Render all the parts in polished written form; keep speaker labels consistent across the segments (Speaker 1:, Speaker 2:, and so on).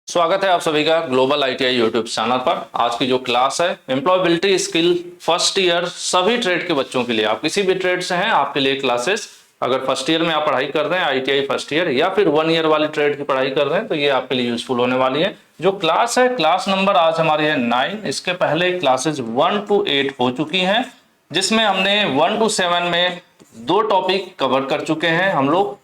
Speaker 1: स्वागत है आप सभी का ग्लोबल आईटीआई यूट्यूब चैनल पर। आज की जो क्लास है एम्प्लॉयबिलिटी स्किल फर्स्ट ईयर सभी ट्रेड के बच्चों के लिए, आप किसी भी ट्रेड से हैं आपके लिए क्लासेस। अगर फर्स्ट ईयर में आप पढ़ाई कर रहे हैं आईटीआई फर्स्ट ईयर या फिर 1 ईयर वाली ट्रेड की पढ़ाई कर रहे हैं तो ये आपके लिए यूजफुल होने वाली है। जो क्लास है क्लास नंबर आज हमारी है 9। इसके पहले क्लासेज 1 to 8 हो चुकी हैं जिसमें हमने 1 to 7 में 2 टॉपिक कवर कर चुके हैं हम लोग,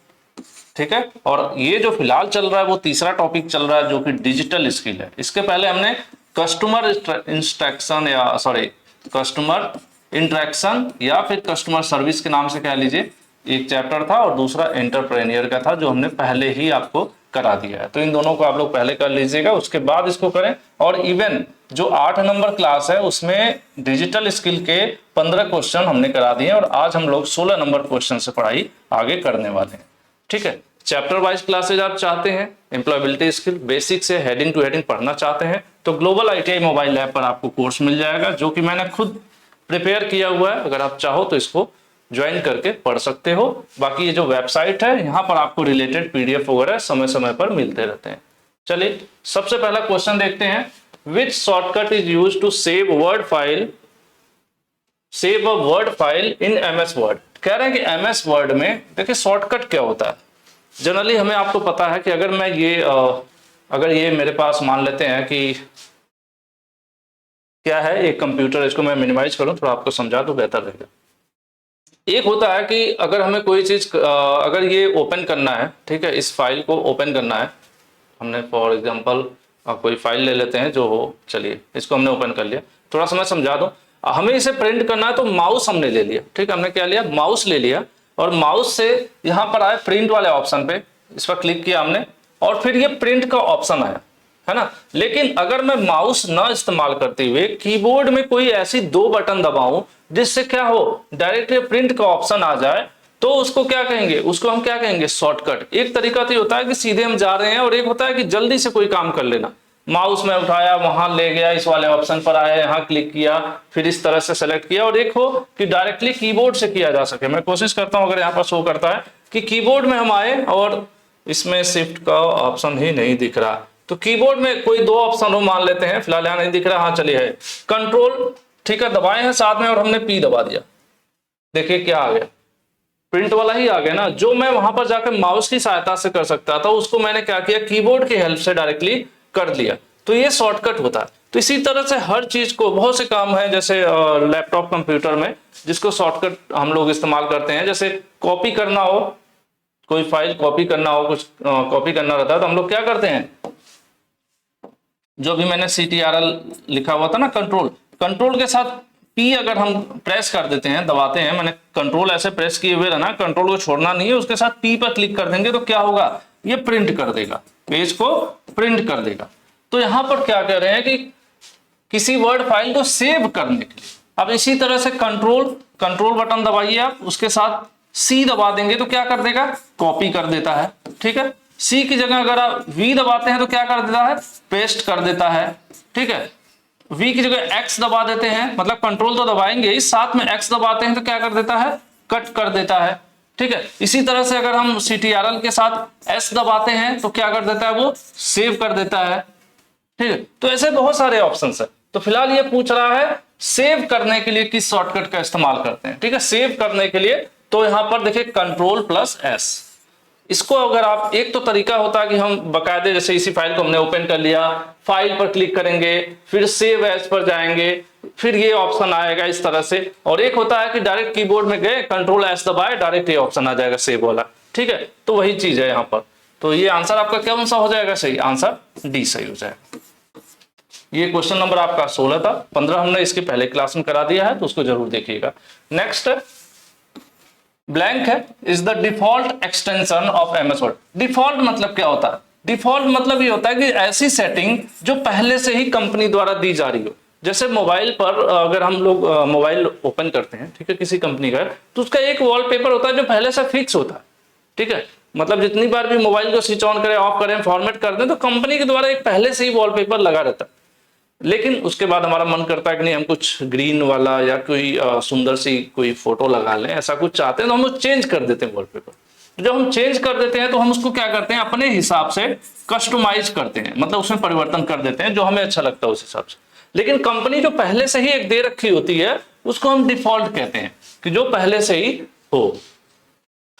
Speaker 1: ठीक है। और ये जो फिलहाल चल रहा है वो तीसरा टॉपिक चल रहा है जो कि डिजिटल स्किल है। इसके पहले हमने कस्टमर इंस्ट्रक्शन कस्टमर इंटरेक्शन या फिर कस्टमर सर्विस के नाम से कह लीजिए एक चैप्टर था और दूसरा एंटरप्रेन्योर का था जो हमने पहले ही आपको करा दिया है। तो इन दोनों को आप लोग पहले कर लीजिएगा, उसके बाद इसको करें। और इवन जो 8 नंबर क्लास है उसमें डिजिटल स्किल के 15 क्वेश्चन हमने करा दिए और आज हम लोग 16 नंबर क्वेश्चन से पढ़ाई आगे करने वाले हैं, ठीक है। चैप्टर वाइज क्लासेज आप चाहते हैं, एम्प्लॉयबिलिटी स्किल बेसिक से हेडिंग टू हेडिंग पढ़ना चाहते हैं तो ग्लोबल आईटीआई मोबाइल ऐप पर आपको कोर्स मिल जाएगा जो कि मैंने खुद प्रिपेयर किया हुआ है। अगर आप चाहो तो इसको ज्वाइन करके पढ़ सकते हो। बाकी ये जो वेबसाइट है यहाँ पर आपको रिलेटेड पीडीएफ वगैरह समय समय पर मिलते रहते हैं। चलिए सबसे पहला क्वेश्चन देखते हैं। Which shortcut is use to save a word file in MS word. कह रहे हैं कि एमएस वर्ड में देखिए शॉर्टकट क्या होता है। जनरली हमें आपको पता है कि अगर मैं अगर ये मेरे पास मान लेते हैं कि क्या है एक कंप्यूटर, इसको मैं मिनिमाइज करूं थोड़ा आपको समझा तो बेहतर रहेगा। एक होता है कि अगर हमें कोई चीज अगर ये ओपन करना है, ठीक है, इस फाइल को ओपन करना है। हमने फॉर एग्जांपल कोई फाइल ले लेते हैं जो हो, चलिए इसको हमने ओपन कर लिया। थोड़ा सा मैं समझा दूं, हमें इसे प्रिंट करना है तो माउस हमने ले लिया, ठीक है, हमने क्या लिया, माउस ले लिया और माउस से यहाँ पर आए प्रिंट वाले ऑप्शन पे, इस पर क्लिक किया हमने और फिर ये प्रिंट का ऑप्शन आया, है ना। लेकिन अगर मैं माउस ना इस्तेमाल करते हुए कीबोर्ड में कोई ऐसी 2 बटन दबाऊं जिससे क्या हो डायरेक्टली प्रिंट का ऑप्शन आ जाए तो उसको क्या कहेंगे, उसको हम क्या कहेंगे, शॉर्टकट। एक तरीका तो ये होता है कि सीधे हम जा रहे हैं और एक होता है कि जल्दी से कोई काम कर लेना। माउस में उठाया, वहां ले गया, इस वाले ऑप्शन पर आया, यहाँ क्लिक किया, फिर इस तरह से सेलेक्ट किया। और एक हो कि डायरेक्टली कीबोर्ड से किया जा सके। मैं कोशिश करता हूं, अगर यहाँ पर शो करता है कि कीबोर्ड में हम आए और इसमें शिफ्ट का ऑप्शन ही नहीं दिख रहा, तो कीबोर्ड में कोई 2 ऑप्शन हो मान लेते हैं, फिलहाल यहाँ नहीं दिख रहा, हाँ चलिए है कंट्रोल, ठीक है, दबाए हैं साथ में और हमने पी दबा दिया। देखिए क्या आ गया, प्रिंट वाला ही आ गया ना। जो मैं वहां पर जाकर माउस की सहायता से कर सकता था उसको मैंने क्या किया, कीबोर्ड की हेल्प से डायरेक्टली कर लिया। तो ये शॉर्टकट होता है। तो इसी तरह से हर चीज को, बहुत से काम है जैसे लैपटॉप कंप्यूटर में जिसको शॉर्टकट हम लोग इस्तेमाल करते हैं। जैसे कॉपी करना हो, कोई फाइल कॉपी करना हो, कुछ कॉपी करना रहता है तो हम लोग क्या करते हैं, जो भी मैंने CTRL लिखा हुआ था ना, कंट्रोल के साथ P अगर हम प्रेस कर देते हैं, दबाते हैं, मैंने कंट्रोल ऐसे प्रेस किए हुए रहना, कंट्रोल को छोड़ना नहीं है, उसके साथ P पर क्लिक कर देंगे तो क्या होगा, ये प्रिंट कर देगा, पेज को प्रिंट कर देगा। तो यहां पर क्या कह रहे हैं कि किसी वर्ड फाइल को सेव करने के लिए अब इसी तरह से कंट्रोल बटन दबाइए आप, उसके साथ C दबा देंगे तो क्या कर देगा, कॉपी कर देता है, ठीक है। C की जगह अगर आप V दबाते हैं तो क्या कर देता है, पेस्ट कर देता है, ठीक है। V की जगह X दबा देते हैं, मतलब कंट्रोल तो दबाएंगे ही, साथ में X दबाते हैं तो क्या कर देता है, कट कर देता है, ठीक है। इसी तरह से अगर हम CTRL के साथ S दबाते हैं तो क्या कर देता है, वो सेव कर देता है, ठीक है। तो ऐसे बहुत सारे ऑप्शंस है। तो फिलहाल ये पूछ रहा है सेव करने के लिए किस शॉर्टकट का इस्तेमाल करते हैं, ठीक है। सेव करने के लिए तो यहां पर देखिए Ctrl+S। इसको अगर आप, एक तो तरीका होता है कि हम बकायदे जैसे इसी फाइल को हमने ओपन कर लिया, फाइल पर क्लिक करेंगे, फिर सेव एज पर जाएंगे, फिर ये ऑप्शन आएगा इस तरह से। और एक होता है कि डायरेक्ट कीबोर्ड में गए, Ctrl+S दबाए, डायरेक्ट ये ऑप्शन आ जाएगा सेव वाला, ठीक है। तो वही चीज है यहाँ पर। तो ये आंसर आपका कौन सा हो जाएगा सही, आंसर डी सही हो जाएगा। ये क्वेश्चन नंबर आपका 16 था, 15 हमने इसके पहले क्लास में करा दिया है तो उसको जरूर देखिएगा। नेक्स्ट ब्लैंक है, is the default extension of MS word. Default मतलब क्या होता है, डिफॉल्ट मतलब ये होता है कि ऐसी सेटिंग जो पहले से ही कंपनी द्वारा दी जा रही हो। जैसे मोबाइल पर अगर हम लोग मोबाइल ओपन करते हैं, ठीक है, किसी कंपनी का, तो उसका एक वॉलपेपर होता है जो पहले से फिक्स होता है, ठीक है। मतलब जितनी बार भी मोबाइल को स्विच ऑन करें, ऑफ करें, फॉर्मेट कर दें तो कंपनी के द्वारा एक पहले से ही वॉलपेपर लगा रहता है। लेकिन उसके बाद हमारा मन करता है कि नहीं हम कुछ ग्रीन वाला या कोई सुंदर सी कोई फोटो लगा लें, ऐसा कुछ चाहते हैं तो हम लोग चेंज कर देते हैं वॉलपेपर। तो जब हम चेंज कर देते हैं तो हम उसको क्या करते हैं, अपने हिसाब से कस्टमाइज करते हैं, मतलब उसमें परिवर्तन कर देते हैं जो हमें अच्छा लगता है उस हिसाब से। लेकिन कंपनी जो पहले से ही एक दे रखी होती है उसको हम डिफॉल्ट कहते हैं, कि जो पहले से ही हो।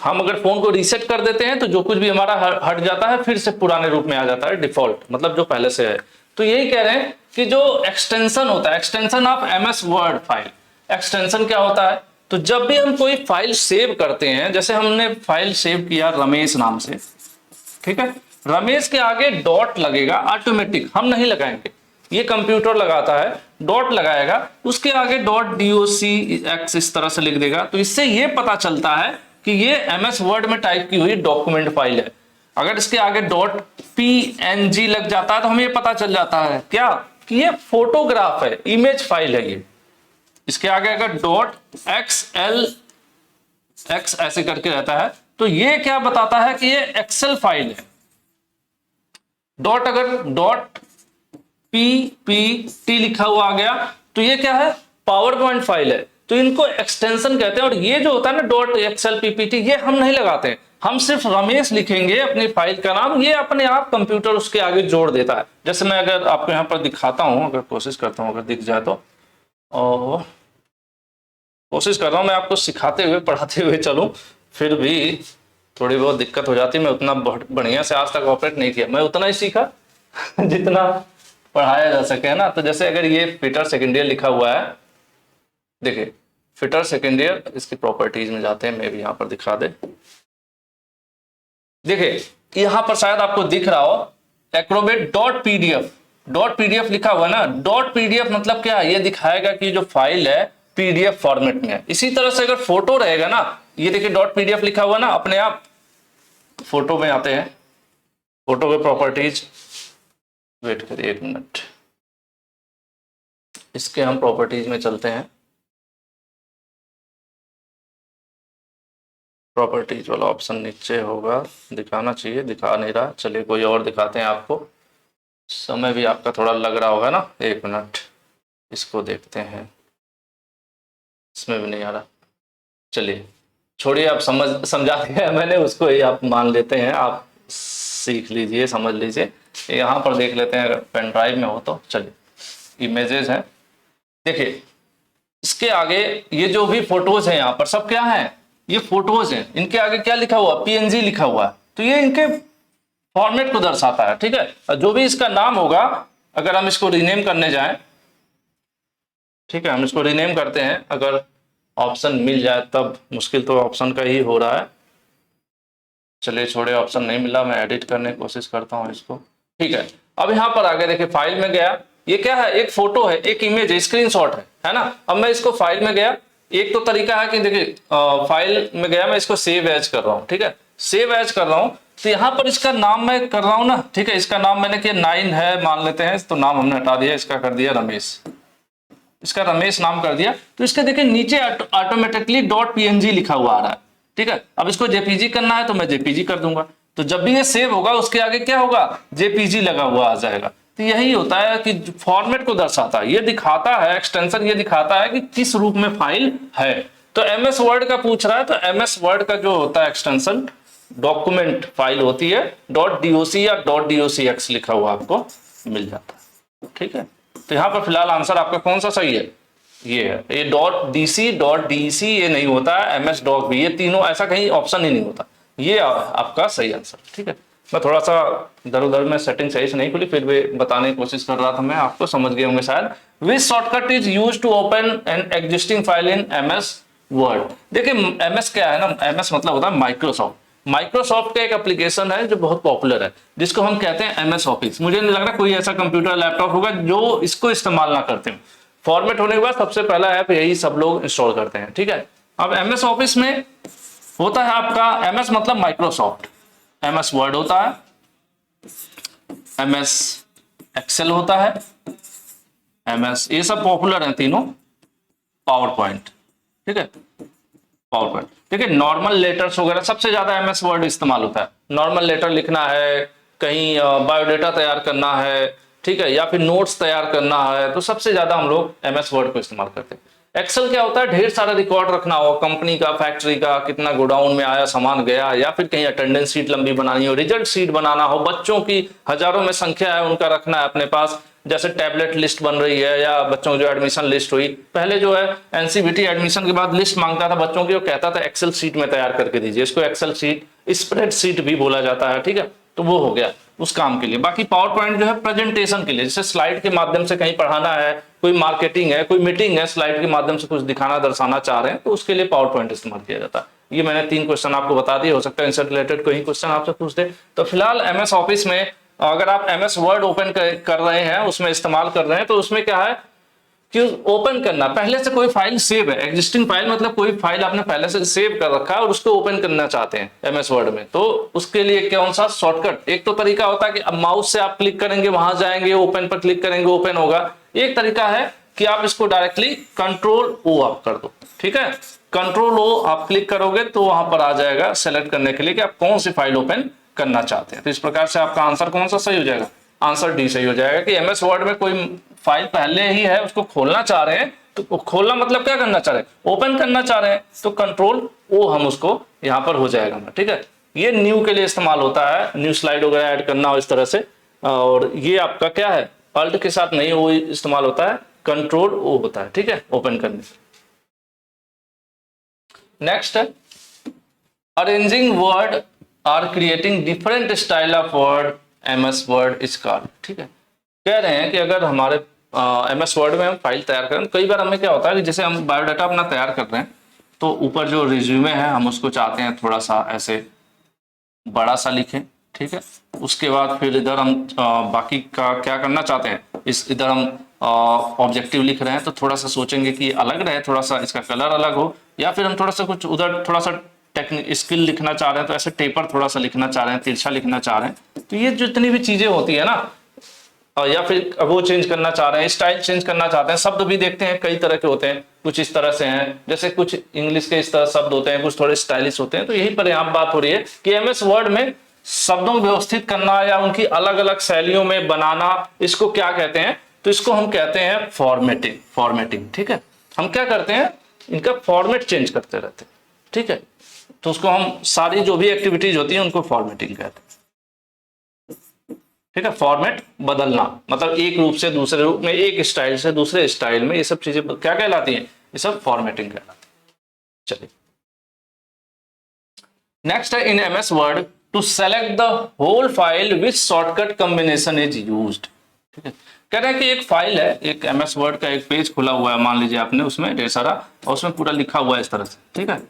Speaker 1: हम अगर फोन को रीसेट कर देते हैं तो जो कुछ भी हमारा हट जाता है फिर से पुराने रूप में आ जाता है, डिफॉल्ट मतलब जो पहले से है। तो यही कह रहे हैं कि जो एक्सटेंशन होता है, extension of MS word file, extension क्या होता है, तो जब भी हम कोई फाइल सेव करते हैं, जैसे हमने फाइल सेव किया रमेश नाम से, ठीक है, रमेश के आगे डॉट लगेगा ऑटोमेटिक, हम नहीं लगाएंगे, ये कंप्यूटर लगाता है, डॉट लगाएगा, उसके आगे .docx इस तरह से लिख देगा। तो इससे ये पता चलता है कि ये एमएस वर्ड में टाइप की हुई डॉक्यूमेंट फाइल है। अगर इसके आगे .png लग जाता है तो हमें ये पता चल जाता है क्या, कि ये फोटोग्राफ है, इमेज फाइल है ये। इसके आगे अगर .xlx ऐसे करके रहता है तो ये क्या बताता है कि ये एक्सेल फाइल है। डॉट अगर .ppt लिखा हुआ आ गया तो ये क्या है, पावर पॉइंट फाइल है। तो इनको एक्सटेंशन कहते हैं। और ये जो होता है ना .xlppt, ये हम नहीं लगाते हैं, हम सिर्फ रमेश लिखेंगे अपनी फाइल का नाम, ये अपने आप कंप्यूटर उसके आगे जोड़ देता है। जैसे मैं अगर आपको यहाँ पर दिखाता हूं, अगर कोशिश करता हूं, अगर दिख जाए तो, और कोशिश कर रहा हूं मैं आपको सिखाते हुए पढ़ाते हुए चलूं, फिर भी थोड़ी बहुत दिक्कत हो जाती है। मैं उतना बढ़िया से आज तक ऑपरेट नहीं किया, मैं उतना ही सीखा जितना पढ़ाया जा सके, है ना। तो जैसे अगर ये पीटर सेकेंड ईयर लिखा हुआ है, देखिए फिटर सेकेंड ईयर, इसकी प्रॉपर्टीज में जाते हैं, मैं भी यहां पर दिखा दे। देखिए यहां पर शायद आपको दिख रहा हो एक्रोबेट .pdf लिखा हुआ है ना। .pdf मतलब क्या है, ये दिखाएगा कि जो फाइल है पीडीएफ फॉर्मेट में है। इसी तरह से अगर फोटो रहेगा ना, ये देखिए .pdf लिखा हुआ ना, अपने आप फोटो में आते हैं, फोटो के प्रॉपर्टीज, वेट करिए 1 मिनट, इसके हम प्रॉपर्टीज में चलते हैं। प्रॉपर्टीज वाला ऑप्शन नीचे होगा, दिखाना चाहिए, दिखा नहीं रहा, चलिए कोई और दिखाते हैं आपको, समय भी आपका थोड़ा लग रहा होगा ना। 1 मिनट, इसको देखते हैं, इसमें भी नहीं आ रहा, चलिए छोड़िए, आप समझा दिया मैंने, उसको ही आप मान लेते हैं, आप सीख लीजिए, समझ लीजिए। यहाँ पर देख लेते हैं, अगर पेन ड्राइव में हो तो, चलिए इमेजेस हैं, देखिए इसके आगे ये जो भी फोटोज हैं यहाँ पर सब क्या है, ये फोटोज हैं, इनके आगे क्या लिखा हुआ, पीएनजी लिखा हुआ है, तो ये इनके फॉर्मेट को दर्शाता है, ठीक है। और जो भी इसका नाम होगा, अगर हम इसको रीनेम करने जाएं, ठीक है, हम इसको रीनेम करते हैं, अगर ऑप्शन मिल जाए तब, मुश्किल तो ऑप्शन का ही हो रहा है, चलिए छोड़े, ऑप्शन नहीं मिला, मैं एडिट करने की कोशिश करता हूँ इसको, ठीक है। अब यहाँ पर आगे देखिए फाइल में गया, ये क्या है, एक फोटो है, एक इमेज है, स्क्रीनशॉट है ना। अब मैं इसको फाइल में गया, एक तो तरीका है कि देखिए फाइल में गया, मैं इसको सेव एज कर रहा हूँ, ठीक है, सेव एज कर रहा हूँ, तो यहाँ पर इसका नाम मैं कर रहा हूँ ना, ठीक है, इसका नाम मैंने किया 9 है मान लेते हैं, तो नाम हमने हटा दिया, इसका कर दिया रमेश, इसका रमेश नाम कर दिया। तो इसके देखिए नीचे ऑटोमेटिकली .png लिखा हुआ आ रहा है, ठीक है। अब इसको जेपीजी करना है तो मैं जेपीजी कर दूंगा, तो जब भी ये सेव होगा उसके आगे क्या होगा, जेपीजी लगा हुआ आ जाएगा। तो यही होता है कि फॉर्मेट को दर्शाता है, ये दिखाता है, एक्सटेंशन ये दिखाता है कि किस रूप में फाइल है। तो एमएस वर्ड का पूछ रहा है, तो एमएस वर्ड का जो होता है एक्सटेंशन, डॉक्यूमेंट फाइल होती है, .doc या .docx लिखा हुआ आपको मिल जाता है, ठीक है। तो यहाँ पर फिलहाल आंसर आपका कौन सा सही है, ये है, ये .dc .dec ये नहीं होता है, एमएस डॉक भी, ये तीनों ऐसा कहीं ऑप्शन ही नहीं होता, ये आपका सही आंसर, ठीक है। मैं थोड़ा सा इधर उधर में सेटिंग सही से नहीं खुली, फिर भी बताने की कोशिश कर रहा था मैं, आपको समझ गए होंगे शायद। Which shortcut is used to open an existing file in MS word. देखिए एमएस क्या है ना, एमएस मतलब होता है माइक्रोसॉफ्ट। माइक्रोसॉफ्ट का एक एप्लीकेशन है जो बहुत पॉपुलर है, जिसको हम कहते हैं एमएस ऑफिस। मुझे नहीं लग रहा कोई ऐसा कंप्यूटर लैपटॉप होगा जो इसको इस्तेमाल ना करते हो। फॉर्मेट होने के बाद सबसे पहला ऐप यही सब लोग इंस्टॉल करते हैं, ठीक है। अब एमएस ऑफिस में होता है आपका, एमएस मतलब माइक्रोसॉफ्ट, एमएस वर्ड होता है, एमएस एक्सेल होता है, एमएस, ये सब पॉपुलर हैं तीनों, पावर पॉइंट, ठीक है, पावर पॉइंट, ठीक है। नॉर्मल लेटर्स वगैरह सबसे ज्यादा एमएस वर्ड इस्तेमाल होता है। नॉर्मल लेटर लिखना है, कहीं बायोडेटा तैयार करना है, ठीक है, या फिर नोट्स तैयार करना है, तो सबसे ज्यादा हम लोग एमएस वर्ड को इस्तेमाल करते हैं। एक्सेल क्या होता है, ढेर सारा रिकॉर्ड रखना हो, कंपनी का, फैक्ट्री का, कितना गोडाउन में आया सामान गया, या फिर कहीं अटेंडेंस शीट लंबी बनानी हो, रिजल्ट शीट बनाना हो, बच्चों की हजारों में संख्या है उनका रखना है अपने पास, जैसे टैबलेट लिस्ट बन रही है या बच्चों की जो एडमिशन लिस्ट हुई। पहले जो है एनसीवीटी एडमिशन के बाद लिस्ट मांगता था बच्चों की, वो कहता था एक्सेल शीट में तैयार करके दीजिए, इसको एक्सेल शीट, स्प्रेड शीट भी बोला जाता है, ठीक है। तो वो हो गया उस काम के लिए। बाकी पावर पॉइंट जो है प्रेजेंटेशन के लिए, जैसे स्लाइड के माध्यम से कहीं पढ़ाना है, कोई मार्केटिंग है, कोई मीटिंग है, स्लाइड के माध्यम से कुछ दिखाना दर्शाना चाह रहे हैं, तो उसके लिए पावर पॉइंट इस्तेमाल किया जाता है। ये मैंने 3 क्वेश्चन आपको बता दिए, हो सकता है इनसे रिलेटेड कोई क्वेश्चन आपसे पूछ दे। तो फिलहाल एमएस ऑफिस में अगर आप एमएस वर्ड ओपन कर रहे हैं, उसमें इस्तेमाल कर रहे हैं, तो उसमें क्या है कि ओपन करना, पहले से कोई फाइल सेव है, एग्जिस्टिंग फाइल मतलब कोई फाइल आपने पहले से सेव कर रखा है और उसको ओपन करना चाहते हैं एमएस वर्ड में, तो उसके लिए कौन सा शॉर्टकट, एक तो तरीका होता है कि अब माउस से आप क्लिक करेंगे, वहां जाएंगे, ओपन पर क्लिक करेंगे, ओपन होगा। एक तरीका है कि आप इसको डायरेक्टली कंट्रोल ओ आप कर दो, ठीक है, कंट्रोल ओ आप क्लिक करोगे तो वहां पर आ जाएगा सेलेक्ट करने के लिए कि आप कौन सी फाइल ओपन करना चाहते हैं। तो इस प्रकार से आपका आंसर कौन सा सही हो जाएगा, आंसर डी सही हो जाएगा कि एमएस वर्ड में कोई फाइल पहले ही है, उसको खोलना चाह रहे हैं, तो खोलना मतलब क्या करना चाह रहे हैं, ओपन करना चाह रहे हैं, तो कंट्रोल ओ हम उसको यहां पर हो जाएगा, ठीक है। ये न्यू के लिए इस्तेमाल होता है, न्यू स्लाइड वगैरह ऐड करना हो इस तरह से, और ये आपका क्या है, अल्ट के साथ नहीं वो इस्तेमाल होता है, कंट्रोल ओ होता है, ठीक है, ओपन करने से। नेक्स्ट है arranging word or creating different style of word MS word is called, ठीक है। कह रहे हैं कि अगर हमारे एमएस वर्ड में हम फाइल तैयार करें, तो कई बार हमें क्या होता है कि जैसे हम बायोडाटा अपना तैयार कर रहे हैं, तो ऊपर जो रिज्यूमे है हम उसको चाहते हैं थोड़ा सा ऐसे बड़ा सा लिखें, ठीक है। उसके बाद फिर इधर हम बाकी का क्या करना चाहते हैं, इधर हम ऑब्जेक्टिव लिख रहे हैं, तो थोड़ा सा सोचेंगे कि अलग रहे, थोड़ा सा इसका कलर अलग हो, या फिर हम थोड़ा सा कुछ उधर थोड़ा सा टेक्निक स्किल लिखना चाह रहे हैं, तो ऐसे टेपर थोड़ा सा लिखना चाह रहे हैं, तिरछा लिखना चाह रहे हैं। तो ये जितनी भी चीजें होती है ना, या फिर वो चेंज करना चाह रहे हैं, स्टाइल चेंज करना चाहते हैं, शब्द भी देखते हैं कई तरह के होते हैं, कुछ इस तरह से हैं, जैसे कुछ इंग्लिश के इस तरह शब्द होते हैं, कुछ थोड़े स्टाइलिश होते हैं। तो यही पर यहाँ बात हो रही है कि एमएस वर्ड में शब्दों को व्यवस्थित करना या उनकी अलग अलग शैलियों में बनाना, इसको क्या कहते हैं, तो इसको हम कहते हैं फॉर्मेटिंग, फॉर्मेटिंग, ठीक है। हम क्या करते हैं, इनका फॉर्मेट चेंज करते रहते हैं, ठीक है। तो उसको हम सारी जो भी एक्टिविटीज होती है उनको फॉर्मेटिंग कहते हैं, ठीक है। फॉर्मेट बदलना मतलब एक रूप से दूसरे रूप में, एक स्टाइल से दूसरे स्टाइल में, ये सब चीजें क्या कहलाती हैं, ये सब फॉर्मेटिंग कहलाती है। चलिए नेक्स्ट है in MS word to select the whole file which shortcut combination is used, ठीक है। कह रहे हैं कि एक फाइल है, एक एमएस वर्ड का एक पेज खुला हुआ है, मान लीजिए आपने, उसमें ढेर सारा, और उसमें पूरा लिखा हुआ है इस तरह से, ठीक है,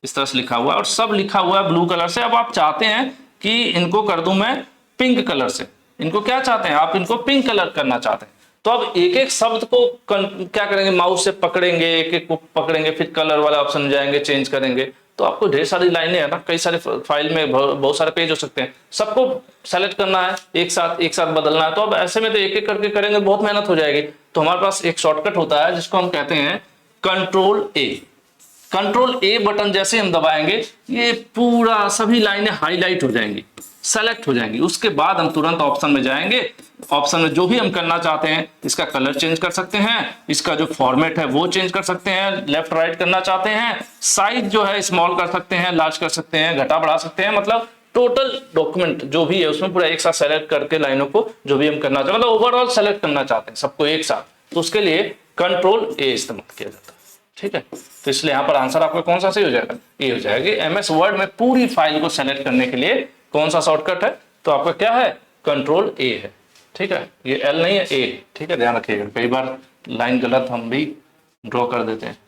Speaker 1: इस तरह से लिखा हुआ है और सब लिखा हुआ है ब्लू कलर से। अब आप चाहते हैं कि इनको कर दूं मैं पिंक कलर से, इनको क्या चाहते हैं आप, इनको पिंक कलर करना चाहते हैं। तो अब एक एक शब्द को क्या करेंगे, माउस से पकड़ेंगे, एक एक को पकड़ेंगे, फिर कलर वाला ऑप्शन जाएंगे, चेंज करेंगे। तो आपको ढेर सारी लाइनें है ना, कई सारे फाइल में बहुत सारे पेज हो सकते हैं, सबको सेलेक्ट करना है, एक साथ बदलना है। तो अब ऐसे में तो एक एक करके करेंगे, बहुत मेहनत हो जाएगी। तो हमारे पास एक शॉर्टकट होता है जिसको हम कहते हैं कंट्रोल ए। कंट्रोल ए बटन जैसे हम दबाएंगे, ये पूरा सभी लाइनें हाईलाइट हो जाएंगी, सेलेक्ट हो जाएंगी। उसके बाद हम तुरंत ऑप्शन में जाएंगे, ऑप्शन में जो भी हम करना चाहते हैं, इसका कलर चेंज कर सकते हैं, इसका जो फॉर्मेट है वो चेंज कर सकते हैं, लेफ्ट राइट करना चाहते हैं, साइज जो है स्मॉल कर सकते हैं, लार्ज कर सकते हैं, घटा बढ़ा सकते हैं, मतलब टोटल डॉक्यूमेंट जो भी है उसमें पूरा एक साथ सेलेक्ट करके लाइनों को जो भी हम करना चाहते हैं, मतलब ओवरऑल सेलेक्ट करना चाहते हैं सबको एक साथ, तो उसके लिए कंट्रोल ए इस्तेमाल किया जाता है, ठीक है। तो इसलिए यहाँ पर आंसर आपका कौन सा सही हो जाएगा, ए हो जाएगा। एमएस वर्ड में पूरी फाइल को सेलेक्ट करने के लिए कौन सा शॉर्टकट है, तो आपका क्या है, कंट्रोल ए है, ठीक है। ये एल नहीं है, ए, ठीक है, ध्यान रखिएगा, कई बार लाइन गलत हम भी ड्रॉ कर देते हैं।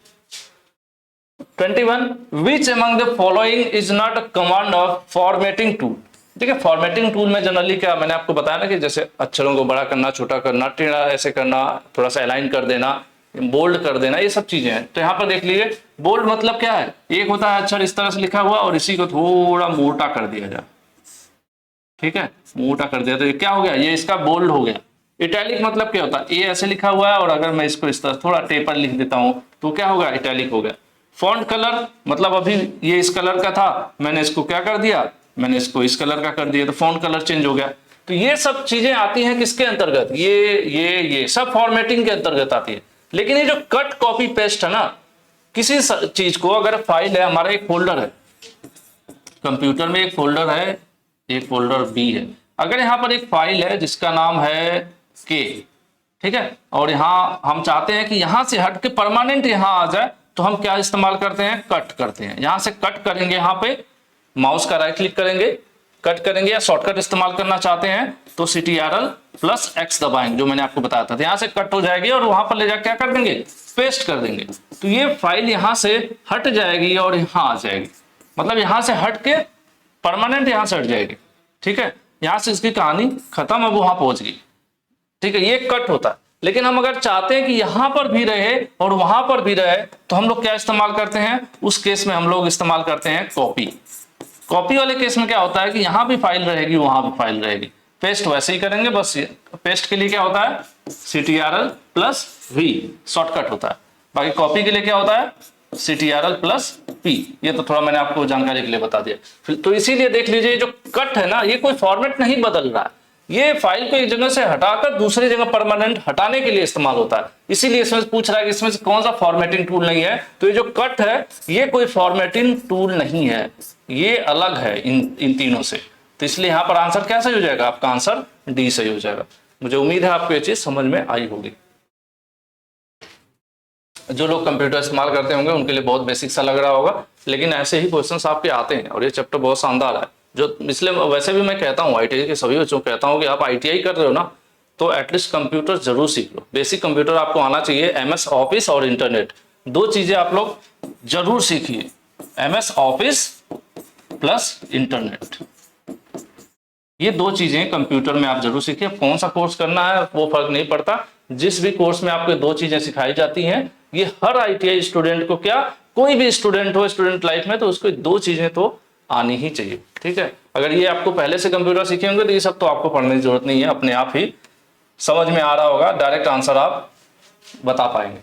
Speaker 1: 21 which among the following is not a command of formatting tool, ठीक है। फॉर्मेटिंग टूल में जनरली क्या, मैंने आपको बताया ना कि जैसे अक्षरों को बड़ा करना, छोटा करना, टेढ़ा ऐसे करना, थोड़ा सा अलाइन कर देना, बोल्ड कर देना, ये सब चीजें हैं। तो यहाँ पर देख लीजिए, बोल्ड मतलब क्या है, एक होता है अक्षर इस तरह से लिखा हुआ और इसी को थोड़ा मोटा कर दिया जाए, ठीक है, मोटा कर दिया, तो ये क्या हो गया, ये इसका बोल्ड हो गया। इटैलिक मतलब क्या होता है, ये ऐसे लिखा हुआ है और अगर मैं इसको इस तरह थोड़ा टेपर लिख देता हूं तो क्या होगा, इटैलिक हो गया। फॉन्ट कलर मतलब अभी ये इस कलर का था, मैंने इसको क्या कर दिया, मैंने इसको इस कलर का कर दिया, तो फॉन्ट कलर चेंज हो गया। तो ये सब चीजें आती हैं किसके अंतर्गत, ये सब फॉर्मेटिंग के अंतर्गत आती है। लेकिन ये जो कट कॉपी पेस्ट है ना, किसी चीज को अगर फाइल है, हमारा एक फोल्डर है कंप्यूटर में, एक फोल्डर है, एक फोल्डर बी है, अगर यहाँ पर एक फाइल है जिसका नाम है के, ठीक है, और यहाँ हम चाहते हैं कि यहाँ से हट के परमानेंट यहाँ आ जाए, तो हम क्या इस्तेमाल करते हैं, कट करते हैं। यहाँ से कट करेंगे, यहाँ पे माउस का राइट क्लिक करेंगे, कट करेंगे, या शॉर्टकट इस्तेमाल करना चाहते हैं तो CTRL+X दबाएंगे, जो मैंने आपको बताया था। तो यहाँ से कट हो जाएगी और वहां पर ले जाकर क्या कर देंगे, पेस्ट कर देंगे। तो ये फाइल यहाँ से हट जाएगी और यहाँ आ जाएगी, मतलब यहाँ से हट के परमानेंट यहाँ से हट जाएगी, ठीक है। यहाँ से इसकी कहानी खत्म, अब वहां पहुंच गई, ठीक है। ये कट होता है। लेकिन हम अगर चाहते हैं कि यहां पर भी रहे और वहां पर भी रहे, तो हम लोग क्या इस्तेमाल करते हैं, उस केस में हम लोग इस्तेमाल करते हैं कॉपी। कॉपी वाले केस में क्या होता है कि यहां भी फाइल रहेगी, वहां भी फाइल रहेगी। पेस्ट वैसे ही करेंगे, बस पेस्ट के लिए क्या होता है, CTRL+V शॉर्टकट होता है। बाकी कॉपी के लिए क्या होता है, CTRL+P। ये तो थोड़ा मैंने आपको जानकारी के लिए बता दिया। तो इसीलिए देख लीजिए, जो कट है ना, ये कोई फॉर्मेट नहीं बदल रहा है, ये फाइल को एक जगह से हटाकर दूसरी जगह परमानेंट हटाने के लिए इस्तेमाल होता है। इसीलिए इसमें पूछ रहा है कि इसमें से कौन सा फॉर्मेटिंग टूल नहीं है। तो ये जो कट है, ये कोई फॉर्मेटिंग टूल नहीं है, ये अलग है इन तीनों से। तो इसलिए यहाँ पर आंसर क्या सही हो जाएगा, आपका आंसर डी सही हो जाएगा। मुझे उम्मीद है आपको ये चीज समझ में आई होगी। जो लोग कंप्यूटर इस्तेमाल करते होंगे उनके लिए बहुत बेसिक सा लग रहा होगा, लेकिन ऐसे ही क्वेश्चंस आपके आते हैं और ये चैप्टर बहुत शानदार है। जो इसलिए वैसे भी मैं कहता हूँ ITI के सभी बच्चों को कहता हूँ कि आप ITI कर रहे हो ना, तो एटलीस्ट कंप्यूटर जरूर सीख लो। बेसिक कंप्यूटर आपको आना चाहिए। MS ऑफिस और इंटरनेट, दो चीजें आप लोग जरूर सीखिए, MS ऑफिस प्लस इंटरनेट, ये दो चीजें कंप्यूटर में आप जरूर सीखिए। कौन सा कोर्स करना है वो फर्क नहीं पड़ता, जिस भी कोर्स में आपको दो चीजें सिखाई जाती हैं, ये हर ITI स्टूडेंट को, क्या कोई भी स्टूडेंट हो स्टूडेंट लाइफ में, तो उसको दो चीजें तो आनी ही चाहिए, ठीक है। अगर ये आपको पहले से कंप्यूटर सीखे होंगे तो ये सब तो आपको पढ़ने की जरूरत नहीं है, अपने आप ही समझ में आ रहा होगा, डायरेक्ट आंसर आप बता पाएंगे।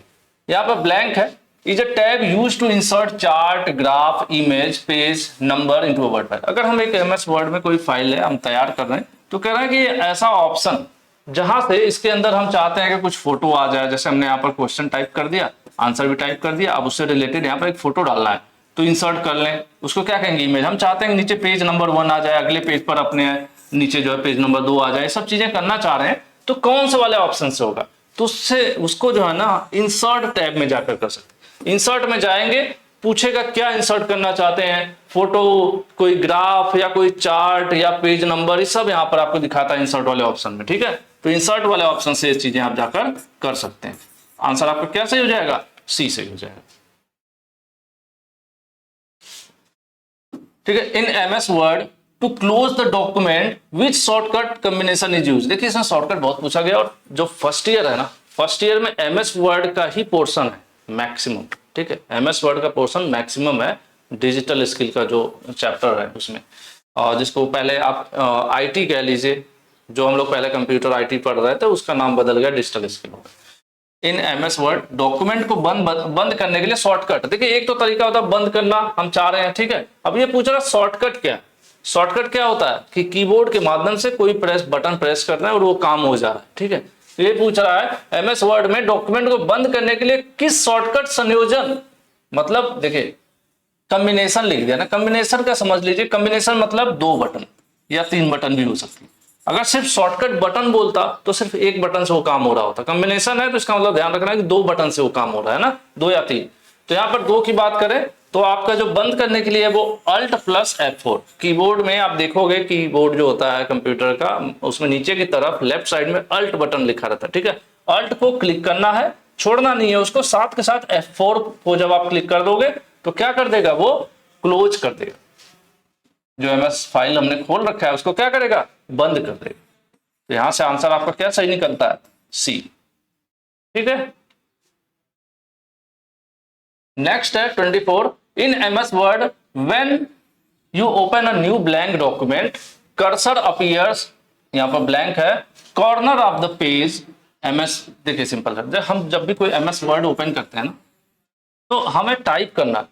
Speaker 1: यहाँ पर ब्लैंक है, is a tab used to insert chart, graph, image, page, number into a word file. अगर हम एक MS वर्ड में कोई फाइल है हम तैयार कर रहे हैं, तो कह रहे हैं कि ऐसा ऑप्शन जहां से इसके अंदर हम चाहते हैं कि कुछ फोटो आ जाए, जैसे हमने यहाँ पर क्वेश्चन टाइप कर दिया, आंसर भी टाइप कर दिया, अब उससे रिलेटेड यहाँ पर एक फोटो डालना है, तो इंसर्ट कर लें, उसको क्या कहेंगे, इमेज। हम चाहते हैं नीचे पेज नंबर 1 आ जाए, अगले पेज पर अपने नीचे जो है पेज नंबर 2 आ जाए, सब चीजें करना चाह रहे हैं, तो कौन से वाले ऑप्शन से होगा, तो उससे उसको जो है ना इंसर्ट टैब में जाकर कर सकते। इंसर्ट में जाएंगे, पूछेगा क्या इंसर्ट करना चाहते हैं, फोटो, कोई ग्राफ या कोई चार्ट या पेज नंबर, ये सब यहाँ पर आपको दिखाता है इंसर्ट वाले ऑप्शन में, ठीक है। तो इंसर्ट वाले ऑप्शन से ये चीजें आप जाकर कर सकते हैं। आंसर आपका क्या सही हो जाएगा, सी सही हो जाएगा, ठीक है। In MS word to close the document which shortcut combination is use. देखिए इसमें शॉर्टकट बहुत पूछा गया, और जो फर्स्ट ईयर है ना, फर्स्ट ईयर में MS वर्ड का ही पोर्शन है मैक्सिमम, ठीक है। MS वर्ड का पोर्शन मैक्सिमम है, डिजिटल स्किल का जो चैप्टर है उसमें, और जिसको पहले आप IT कह लीजिए, जो हम लोग पहले कंप्यूटर IT पढ़ रहे थे उसका नाम बदल गया डिजिटल स्किल। इन MS वर्ड डॉक्यूमेंट को बंद करने के लिए शॉर्टकट, देखिए एक तो तरीका होता है बंद करना, हम चाह रहे हैं, ठीक है। अब ये पूछ रहा है शॉर्टकट क्या, शॉर्टकट क्या होता है कि कीबोर्ड के माध्यम से कोई बटन प्रेस करना है और वो काम हो जा रहा है, ठीक है। तो ये पूछ रहा है MS वर्ड में डॉक्यूमेंट को बंद करने के लिए किस शॉर्टकट संयोजन, मतलब देखिए कॉम्बिनेशन लिख दिया ना, कॉम्बिनेशन का समझ लीजिए, कॉम्बिनेशन मतलब 2 बटन या 3 बटन भी हो सकती है। अगर सिर्फ शॉर्टकट बटन बोलता तो सिर्फ एक बटन से वो काम हो रहा होता, कॉम्बिनेशन है तो इसका मतलब ध्यान रखना है कि 2 बटन से वो काम हो रहा है ना, 2 या 3। तो यहाँ पर 2 की बात करें तो आपका जो बंद करने के लिए है वो Alt+F4। कीबोर्ड में आप देखोगे, कीबोर्ड जो होता है कंप्यूटर का, उसमें नीचे की तरफ लेफ्ट साइड में Alt बटन लिखा रहता है, ठीक है। Alt को क्लिक करना है, छोड़ना नहीं है उसको, साथ के साथ F4 को जब आप क्लिक कर दोगे तो क्या कर देगा, वो क्लोज कर देगा। जो MS फाइल हमने खोल रखा है उसको क्या करेगा, बंद कर देगा। तो यहां से आंसर आपका क्या सही निकलता है, सी, ठीक है। नेक्स्ट है 24। इन MS word when you open a new blank document cursor appears, यहां पर ब्लैंक है, corner of the page. MS देखिए सिंपल है, हम जब भी कोई MS वर्ड ओपन करते हैं ना, तो हमें टाइप करना है,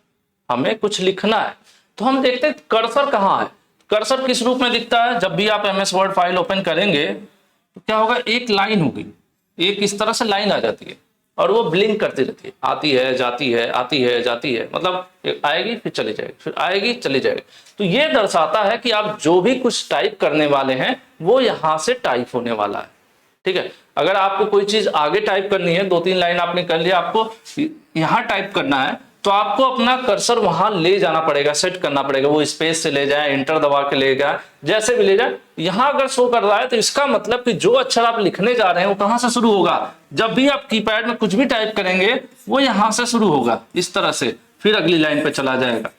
Speaker 1: हमें कुछ लिखना है, तो हम देखते हैं कर्सर कहाँ है। कर्सर किस रूप में दिखता है, जब भी आप MS वर्ड फाइल ओपन करेंगे तो क्या होगा, एक लाइन होगी, एक इस तरह से लाइन आ जाती है, और वो ब्लिंक करती रहती है, आती है जाती है, आती है जाती है, मतलब आएगी फिर चली जाएगी, फिर आएगी चली जाएगी। तो ये दर्शाता है कि आप जो भी कुछ टाइप करने वाले हैं वो यहाँ से टाइप होने वाला है। ठीक है, अगर आपको कोई चीज आगे टाइप करनी है, 2-3 लाइन आपने कर लिया, आपको यहाँ टाइप करना है, तो आपको अपना कर्सर वहां ले जाना पड़ेगा, सेट करना पड़ेगा, वो स्पेस से ले जाए, एंटर दबा के ले जाए, जैसे भी ले जाए। यहां अगर शो कर रहा है तो इसका मतलब कि जो अक्षर आप लिखने जा रहे हैं वो कहां से शुरू होगा, जब भी आप कीपैड में कुछ भी टाइप करेंगे वो यहां से शुरू होगा इस तरह से, फिर अगली लाइन पे चला जाएगा।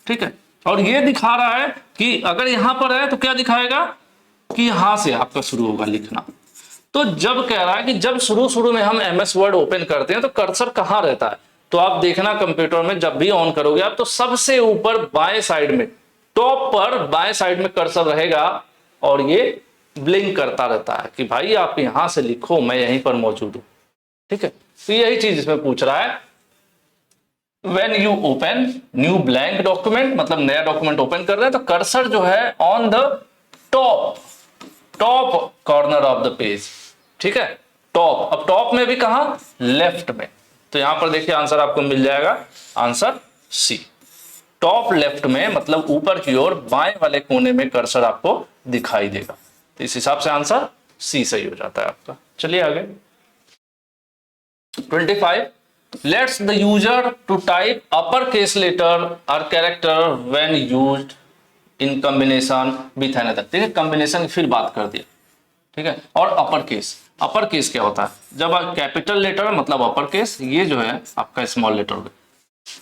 Speaker 1: ठीक है, और ये दिखा रहा है कि अगर यहां पर है तो क्या दिखाएगा कि यहां से आपका शुरू होगा लिखना। तो जब कह रहा है कि जब शुरू में हम MS वर्ड ओपन करते हैं तो कर्सर कहां रहता है, तो आप देखना कंप्यूटर में जब भी ऑन करोगे आप, तो सबसे ऊपर बाएं साइड में, टॉप पर बाएं साइड में कर्सर रहेगा और ये ब्लिंक करता रहता है कि भाई आप यहां से लिखो, मैं यहीं पर मौजूद हूं। ठीक है, तो यही चीज इसमें पूछ रहा है। When you open new blank document, मतलब नया डॉक्यूमेंट ओपन कर रहे हैं, तो कर्सर जो है on the top corner of the page. ठीक है, टॉप, अब टॉप में भी कहां, लेफ्ट में, तो यहां पर देखिए आंसर आपको मिल जाएगा, आंसर सी, टॉप लेफ्ट में, मतलब ऊपर की ओर बाएं वाले कोने में कर्सर आपको दिखाई देगा। तो इस हिसाब से आंसर सी सही हो जाता है आपका। चलिए आगे 25, let's the user to type upper case letter और character when used in combination with another. ठीक है, कॉम्बिनेशन फिर बात कर दिया। ठीक है, और अपर केस क्या होता है, जब कैपिटल लेटर मतलब अपर केस, ये जो है आपका स्मॉल लेटर होगा।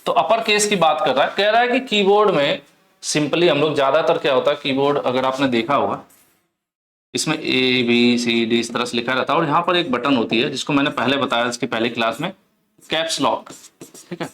Speaker 1: तो अपर केस की बात कर रहा है, कह रहा है कि कीबोर्ड में सिंपली हम लोग ज्यादातर क्या होता है, कीबोर्ड अगर आपने देखा होगा इसमें ABCD इस तरह से लिखा रहता है, और यहाँ पर एक बटन होती है जिसको मैंने पहले बताया इसकी पहली क्लास में, कैप्स लॉक। ठीक है,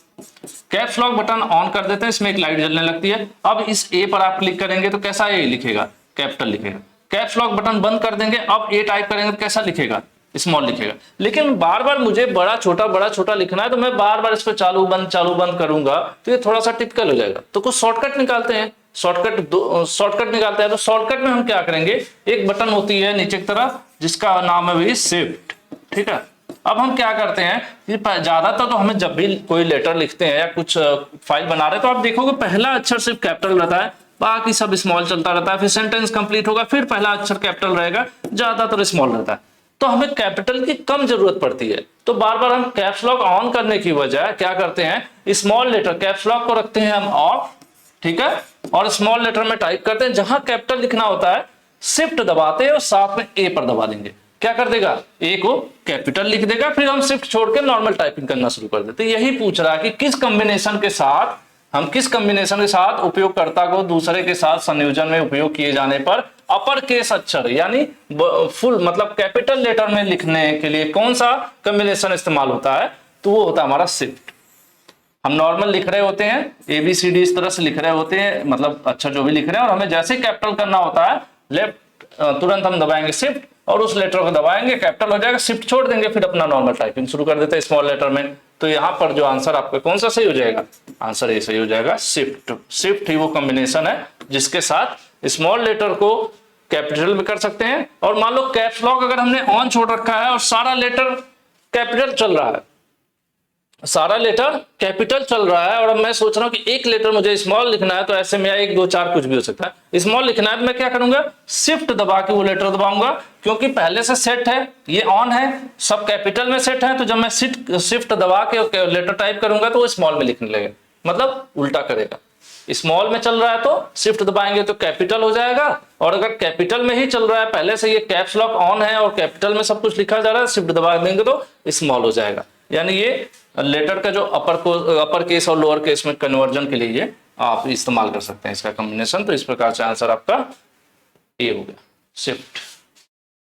Speaker 1: कैप्स लॉक बटन ऑन कर देते हैं, इसमें एक लाइट जलने लगती है। अब इस A पर आप क्लिक करेंगे तो कैसा A लिखेगा, कैपिटल लिखेगा। कैप्स लॉक बटन बंद कर देंगे, अब A टाइप करेंगे तो कैसा लिखेगा, स्मॉल लिखेगा। लेकिन बार बार मुझे बड़ा छोटा लिखना है, तो मैं बार बार इसको चालू बंद करूंगा, तो ये थोड़ा सा टिपिकल हो जाएगा। तो कुछ शॉर्टकट निकालते हैं, शॉर्टकट निकालते हैं। तो शॉर्टकट में हम क्या करेंगे, एक बटन होती है नीचे की तरफ जिसका नाम है वही शिफ्ट। ठीक है, अब हम क्या करते हैं, ज्यादातर तो हमें जब भी कोई लेटर लिखते हैं या कुछ फाइल बना रहे हैं, तो आप देखोगे पहला अक्षर सिर्फ कैपिटल रहता है, बाकी सब स्मॉल चलता रहता है, फिर सेंटेंस कंप्लीट होगा, फिर पहला अक्षर कैपिटल रहेगा, ज्यादातर स्मॉल रहता है। तो हमें कैपिटल की कम जरूरत पड़ती है, तो बार बार हम कैप्स लॉक ऑन करने की बजाय क्या करते हैं, स्मॉल लेटर कैप्स लॉक को रखते हैं हम ऑफ। ठीक है, और स्मॉल लेटर में टाइप करते हैं, जहां कैपिटल लिखना होता है शिफ्ट दबाते हैं और साथ में A पर दबा देंगे, क्या कर देगा, A को कैपिटल लिख देगा, फिर हम शिफ्ट छोड़ के नॉर्मल टाइपिंग करना शुरू कर देते। यही पूछ रहा है कि किस कॉम्बिनेशन के साथ उपयोगकर्ता को दूसरे के साथ संयोजन में उपयोग किए जाने पर अपर केस अक्षर यानी फुल मतलब कैपिटल लेटर में लिखने के लिए कौन सा कॉम्बिनेशन इस्तेमाल होता है, तो वो होता है हमारा शिफ्ट। हम नॉर्मल लिख रहे होते हैं, ABCD इस तरह से लिख रहे होते हैं, मतलब अक्षर जो भी लिख रहे हैं, और हमें जैसे कैपिटल करना होता है लेफ्ट तुरंत हम दबाएंगे शिफ्ट और उस लेटर को दबाएंगे, कैपिटल हो जाएगा, शिफ्ट छोड़ देंगे, फिर अपना नॉर्मल टाइपिंग शुरू कर देते हैं स्मॉल लेटर में। तो यहाँ पर जो आंसर आपका कौन सा सही हो जाएगा, आंसर ए सही हो जाएगा, शिफ्ट ही वो कॉम्बिनेशन है जिसके साथ स्मॉल लेटर को कैपिटल में कर सकते हैं। और मान लो कैप्स लॉक अगर हमने ऑन छोड़ रखा है और सारा लेटर कैपिटल चल रहा है, और अब मैं सोच रहा हूं कि एक लेटर मुझे स्मॉल लिखना है, तो ऐसे में 1 2 4 कुछ भी हो सकता है, स्मॉल लिखना है, तो मैं क्या करूंगा, शिफ्ट दबा के वो लेटर दबाऊंगा, क्योंकि पहले से सेट है, ये ऑन है, सब कैपिटल में सेट है, तो जब मैं शिफ्ट दबा के लेटर टाइप करूंगा तो वो स्मॉल में लिखने लगेगा, मतलब उल्टा करेगा। स्मॉल में चल रहा है तो शिफ्ट दबाएंगे तो कैपिटल हो जाएगा, और अगर कैपिटल में ही चल रहा है, पहले से ये कैप्स लॉक ऑन है और कैपिटल में सब कुछ लिखा जा रहा है, शिफ्ट दबा देंगे तो स्मॉल हो जाएगा। यानी ये लेटर का जो अपर केस और लोअर केस में कन्वर्जन के लिए ये आप इस्तेमाल कर सकते हैं इसका कॉम्बिनेशन। तो इस प्रकार से आंसर आपका ए हो गया, शिफ्ट।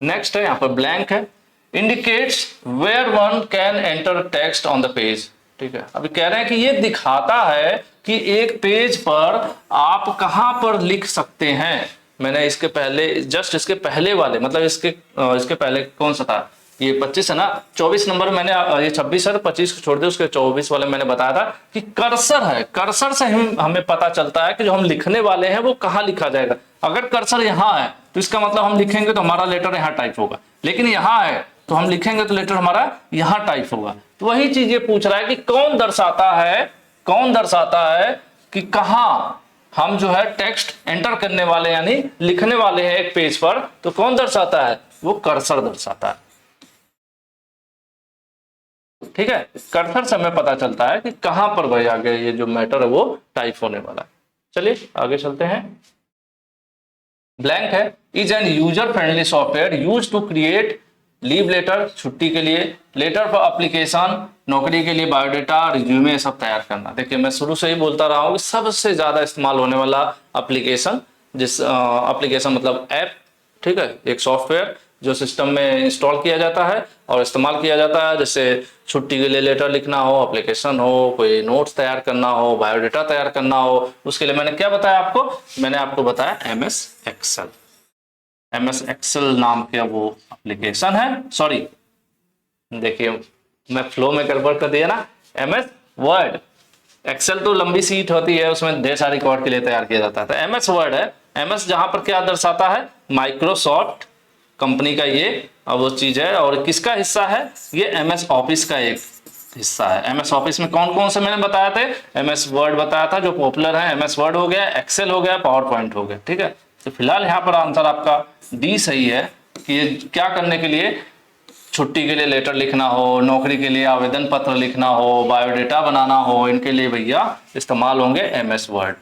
Speaker 1: नेक्स्ट है यहाँ पर ब्लैंक है, indicates where one can enter text on the page. ठीक है, अभी कह रहे हैं कि ये दिखाता है कि एक पेज पर आप कहां पर लिख सकते हैं। मैंने इसके पहले जस्ट इसके पहले वाले मतलब इसके पहले कौन सा था, ये 25 है ना, 24 नंबर मैंने ये 26 है, 25 को छोड़ दे, उसके 24 वाले मैंने बताया था कि कर्सर है, कर्सर से हमें पता चलता है कि जो हम लिखने वाले हैं वो कहाँ लिखा जाएगा। अगर कर्सर यहाँ है तो इसका मतलब हम लिखेंगे तो हमारा लेटर यहाँ टाइप होगा, लेकिन यहाँ है तो हम लिखेंगे तो लेटर हमारा यहाँ टाइप होगा। तो वही चीज ये पूछ रहा है कि कौन दर्शाता है कि कहाँ हम जो है टेक्स्ट एंटर करने वाले यानी लिखने वाले हैं एक पेज पर, तो कौन दर्शाता है, वो कर्सर दर्शाता है। ठीक है, कर्सर से हमें पता चलता है कि कहां पर भाई आगे ये जो मैटर है वो टाइप होने वाला है। चलिए आगे चलते हैं। ब्लैंक है, is an user friendly software use to create leave letter, छुट्टी के लिए, लेटर फॉर एप्लीकेशन, नौकरी के लिए, बायोडेटा, रिज्यूमे सब तैयार करना। देखिए मैं शुरू से ही बोलता रहा हूँ कि सबसे ज्यादा इस्तेमाल होने वाला एप्लीकेशन, जिस एप्लीकेशन मतलब ऐप, ठीक है, एक सॉफ्टवेयर जो सिस्टम में इंस्टॉल किया जाता है और इस्तेमाल किया जाता है, जैसे छुट्टी के लिए लेटर लिखना हो, एप्लीकेशन हो, कोई नोट्स तैयार करना हो, बायोडेटा तैयार करना हो, उसके लिए मैंने क्या बताया आपको, मैंने आपको बताया एमएस एक्सेल। एमएस एक्सेल नाम का वो एप्लीकेशन है, सॉरी देखिए मैं फ्लो में गड़बड़ कर दिया ना, एमएस वर्ड। एक्सेल तो लंबी सीट होती है, उसमें ढेर सारी कोड के लिए तैयार किया जाता है, तो एमएस वर्ड है। एमएस जहां पर क्या दर्शाता है, माइक्रोसॉफ्ट कंपनी का ये वो चीज है, और किसका हिस्सा है, ये एमएस ऑफिस का एक हिस्सा है। एमएस ऑफिस में कौन कौन से मैंने बताया थे, एमएस वर्ड बताया था जो पॉपुलर है, एमएस वर्ड हो गया, एक्सेल हो गया, पावर पॉइंट हो गया। ठीक है, तो फिलहाल यहाँ पर आंसर आपका डी सही है कि ये क्या करने के लिए, छुट्टी के लिए लेटर लिखना हो, नौकरी के लिए आवेदन पत्र लिखना हो, बायोडेटा बनाना हो, इनके लिए भैया इस्तेमाल होंगे एमएस वर्ड।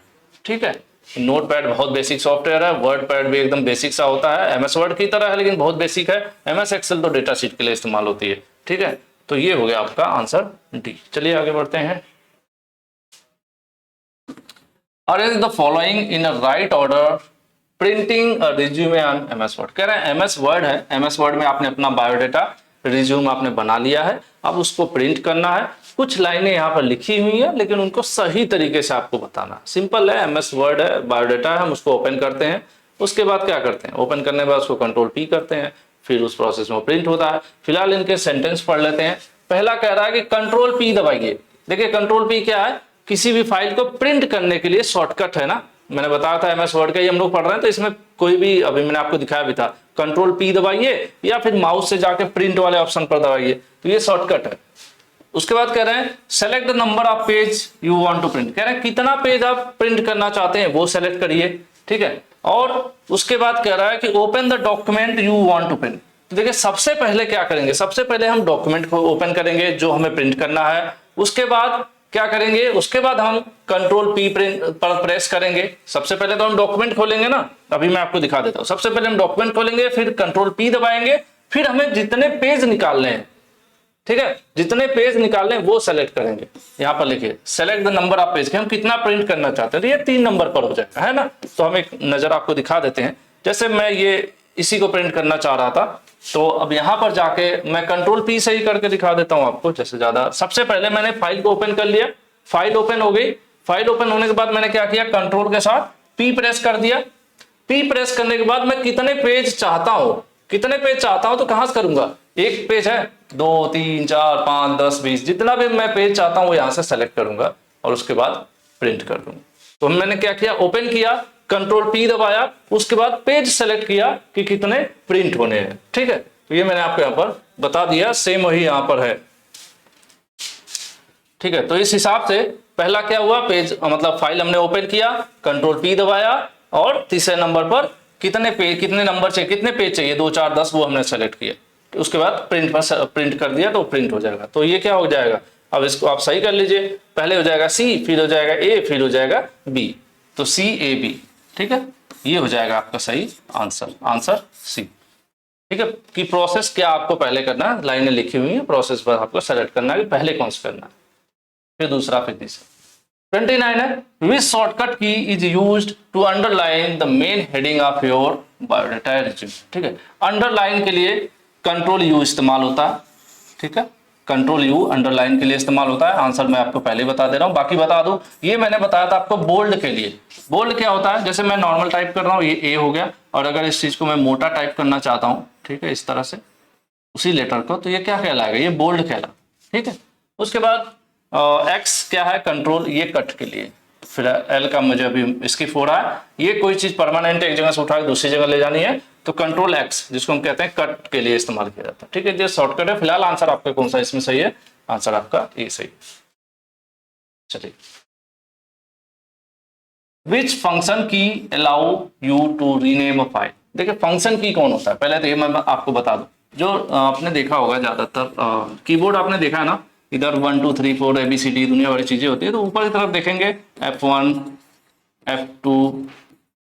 Speaker 1: ठीक है, नोटपैड बहुत बेसिक सॉफ्टवेयर है, वर्ड पैड भी एकदम बेसिक सा होता है, एमएस वर्ड की तरह है लेकिन बहुत बेसिक है। एमएस एक्सेल तो डेटा शीट के लिए इस्तेमाल होती है। ठीक है, तो ये हो गया आपका आंसर डी। चलिए आगे बढ़ते हैं। Arrange the following in a right order printing resume on MS word. कह रहे हैं एमएस वर्ड है, एमएस वर्ड में आपने अपना बायोडेटा रिज्यूम आपने बना लिया है, अब उसको प्रिंट करना है। कुछ लाइनें यहाँ पर लिखी हुई हैं लेकिन उनको सही तरीके से आपको बताना। सिंपल है, एमएस वर्ड है, बायोडेटा है, हम उसको ओपन करते हैं, उसके बाद क्या करते हैं, ओपन करने के बाद उसको कंट्रोल पी करते हैं, फिर उस प्रोसेस में प्रिंट होता है। फिलहाल इनके सेंटेंस पढ़ लेते हैं। पहला कह रहा है कि कंट्रोल पी दबाइए। देखिए कंट्रोल पी क्या है, किसी भी फाइल को प्रिंट करने के लिए शॉर्टकट है ना, मैंने बताया था एमएस वर्ड का ही हम लोग पढ़ रहे हैं, तो इसमें कोई भी अभी मैंने आपको दिखाया भी था, कंट्रोल पी दबाइए या फिर माउस से जाके प्रिंट वाले ऑप्शन पर दबाइए, तो ये शॉर्टकट है। उसके बाद कह रहे हैं select the number of page you want to print, कह रहे हैं कितना पेज आप प्रिंट करना चाहते हैं वो सेलेक्ट करिए। ठीक है, और उसके बाद कह रहा है कि open the document you want to print. तो देखिए सबसे पहले क्या करेंगे, सबसे पहले हम डॉक्यूमेंट को ओपन करेंगे जो हमें प्रिंट करना है। उसके बाद क्या करेंगे, उसके बाद हम कंट्रोल पी प्रिंट पर प्रेस करेंगे। सबसे पहले तो हम डॉक्यूमेंट खोलेंगे ना, अभी मैं आपको दिखा देता हूं। सबसे पहले हम डॉक्यूमेंट खोलेंगे, फिर कंट्रोल पी दबाएंगे, फिर हमें जितने पेज निकालने हैं, ठीक है, जितने पेज निकालने हैं वो सेलेक्ट करेंगे। यहाँ पर लिखिए select the number of page, कि हम कितना प्रिंट करना चाहते हैं, तो ये 3 नंबर पर हो जाएगा, है ना। तो हम एक नजर आपको दिखा देते हैं। जैसे मैं ये इसी को प्रिंट करना चाह रहा था, तो अब यहां पर जाके मैं कंट्रोल पी से ही करके दिखा देता हूं आपको, जैसे ज्यादा। सबसे पहले मैंने फाइल को ओपन कर लिया, फाइल ओपन हो गई। फाइल ओपन होने के बाद मैंने क्या किया, कंट्रोल के साथ पी प्रेस कर दिया। पी प्रेस करने के बाद मैं कितने पेज चाहता हूं, कितने पेज चाहता हूं तो कहां से करूंगा, एक पेज है, 2 3 4 5 10 20, जितना भी मैं पेज चाहता हूं वो यहां से सेलेक्ट करूंगा और उसके बाद प्रिंट कर दूंगा। तो मैंने क्या किया, ओपन किया, कंट्रोल पी दबाया, उसके बाद पेज सेलेक्ट किया कि कितने प्रिंट होने हैं। ठीक है, तो ये मैंने आपको यहां पर बता दिया, सेम वही यहां पर है। ठीक है, तो इस हिसाब से पहला क्या हुआ, पेज मतलब फाइल हमने ओपन किया, कंट्रोल पी दबाया, और तीसरे नंबर पर कितने पेज, कितने नंबर चाहिए, कितने पेज चाहिए, 2 4 10, वो हमने सेलेक्ट किया। तो उसके बाद प्रिंट पर प्रिंट कर दिया तो प्रिंट हो जाएगा। तो ये क्या हो जाएगा, अब इसको आप सही कर लीजिए। पहले हो जाएगा सी, फिर हो जाएगा ए, फिर हो जाएगा बी, तो सी ए बी। ठीक है, ये हो जाएगा आपका सही आंसर, आंसर सी। ठीक है, कि प्रोसेस क्या आपको पहले करना है, लाइनें लिखी हुई है, प्रोसेस पर आपको सेलेक्ट करना है कि पहले कौन सा करना है, फिर दूसरा, फिर तीसरा। 29 है, which shortcut key is used to underline the main heading of your biodata resume. ठीक है, अंडरलाइन के लिए कंट्रोल यू इस्तेमाल होता है। ठीक है, कंट्रोल यू अंडरलाइन के लिए इस्तेमाल होता है। आंसर मैं आपको पहले बता दे रहा हूं, बाकी बता दूं, ये मैंने बताया था आपको बोल्ड के लिए। बोल्ड क्या होता है, जैसे मैं नॉर्मल टाइप कर रहा हूं, ये ए हो गया, और अगर इस चीज को मैं मोटा टाइप करना चाहता हूं, ठीक है, इस तरह से उसी लेटर को, तो ये क्या कहलाएगा, ये बोल्ड कहला। ठीक है, उसके बाद एक्स क्या है, कंट्रोल, ये कट के लिए। फिर एल का मुझे अभी स्किप हो रहा है, ये कोई चीज परमानेंट एक जगह से उठा के दूसरी जगह ले जानी है, तो कंट्रोल एक्स जिसको हम कहते हैं कट के लिए इस्तेमाल किया जाता है। ठीक है, ये शॉर्टकट है। फिलहाल आंसर आपका कौन सा इसमें सही है? आंसर आपका ए सही। चलिए, which function key allow you to rename a file. देखिए फंक्शन की कौन होता है, पहले तो ये मैं आपको बता दूं। जो आपने देखा होगा ज्यादातर कीबोर्ड आपने देखा है ना, इधर 1 2 3 4 ABCD दुनिया भरी चीजें होती है, तो ऊपर की तरफ देखेंगे F1 F2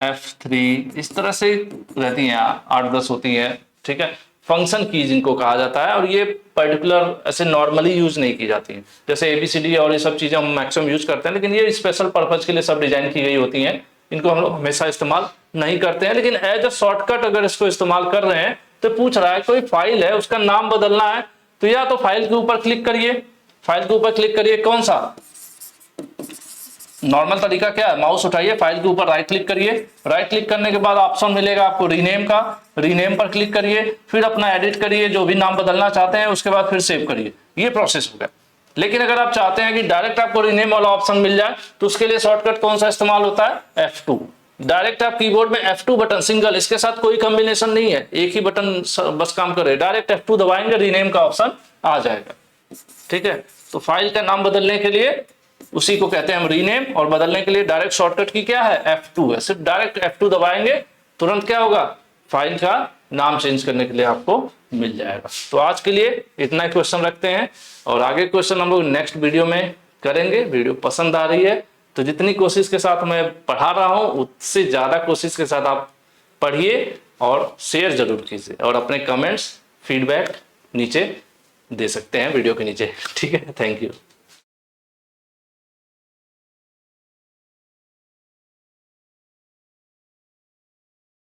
Speaker 1: F3 इस तरह से रहती हैं, 8-10 होती हैं। ठीक है, फंक्शन की जिनको कहा जाता है, और ये पर्टिकुलर ऐसे नॉर्मली यूज नहीं की जाती हैं। जैसे ABCD और ये सब चीजें हम मैक्सिमम यूज करते हैं, लेकिन ये स्पेशल पर्पज के लिए सब डिजाइन की गई होती हैं। इनको हम लोग हमेशा इस्तेमाल नहीं करते हैं, लेकिन एज अ शॉर्टकट अगर इसको इस्तेमाल कर रहे हैं तो पूछ रहा है कोई फाइल है उसका नाम बदलना है, तो या तो फाइल के ऊपर क्लिक करिए, फाइल के ऊपर क्लिक करिए, कौन सा नॉर्मल तरीका क्या है, माउस उठाइए, फाइल के ऊपर राइट क्लिक करिए, राइट क्लिक करने के बाद ऑप्शन मिलेगा आपको रीनेम का, रीनेम पर क्लिक करिए, फिर अपना एडिट करिए जो भी नाम बदलना चाहते हैं, उसके बाद फिर सेव करिए। ये प्रोसेस हो गया। लेकिन अगर आप चाहते हैं कि डायरेक्ट आपको रीनेम वाला ऑप्शन मिल जाए, तो उसके लिए शॉर्टकट कौन सा इस्तेमाल होता है? F2। डायरेक्ट आप कीबोर्ड में F2 बटन सिंगल, इसके साथ कोई कॉम्बिनेशन नहीं है, एक ही बटन बस काम करे, डायरेक्ट F2 दबाएंगे, रीनेम का ऑप्शन आ जाएगा। ठीक है, तो फाइल का नाम बदलने के लिए उसी को कहते हैं हम रीनेम, और बदलने के लिए डायरेक्ट शॉर्टकट की क्या है? F2 है। सिर्फ डायरेक्ट F2 दबाएंगे, तुरंत क्या होगा? फाइल का नाम चेंज करने के लिए आपको मिल जाएगा। तो आज के लिए इतना क्वेश्चन रखते हैं, और आगे क्वेश्चन हम लोग नेक्स्ट वीडियो में करेंगे। वीडियो पसंद आ रही है तो जितनी कोशिश के साथ मैं पढ़ा रहा हूं, उससे ज्यादा कोशिश के साथ आप पढ़िए और शेयर जरूर कीजिए, और अपने कमेंट्स फीडबैक नीचे दे सकते हैं वीडियो के नीचे। ठीक है, थैंक यू।